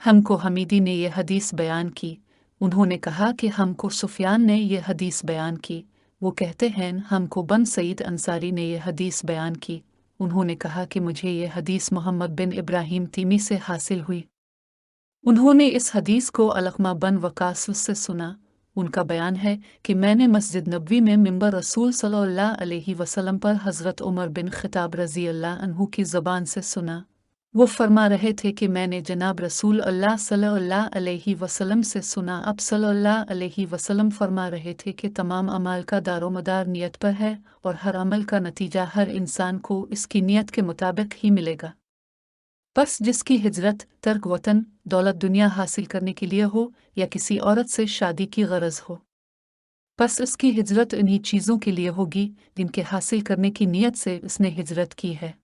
हमको हमीदी ने ये हदीस बयान की। उन्होंने कहा कि हमको सुफियान ने ये हदीस बयान की। वो कहते हैं हमको बन सईद अंसारी ने ये हदीस बयान की। उन्होंने कहा कि मुझे ये हदीस मोहम्मद बिन इब्राहिम तीमी से हासिल हुई। उन्होंने इस हदीस को अलक़मा बन वकास से सुना। उनका बयान है कि मैंने मस्जिद नबवी में मिंबर रसूल सल्लल्लाहु अलैहि वसल्लम पर हज़रत उमर बिन ख़िताब रज़ी अल्लाह अन्हु की ज़बान से सुना। वो फरमा रहे थे कि मैंने जनाब रसूल अल्लाह सल्लल्लाहु अलैहि वसल्लम से सुना। अब सल्लल्लाहु अलैहि वसल्लम फरमा रहे थे कि तमाम अमाल का दारोमदार नियत पर है और हर अमल का नतीजा हर इंसान को इसकी नियत के मुताबिक ही मिलेगा। बस जिसकी हिजरत तर्क वतन दौलत दुनिया हासिल करने के लिए हो या किसी औरत से शादी की गरज हो, बस उसकी हिजरत इन्हीं चीज़ों के लिए होगी जिनके हासिल करने की नीयत से उसने हिजरत की है।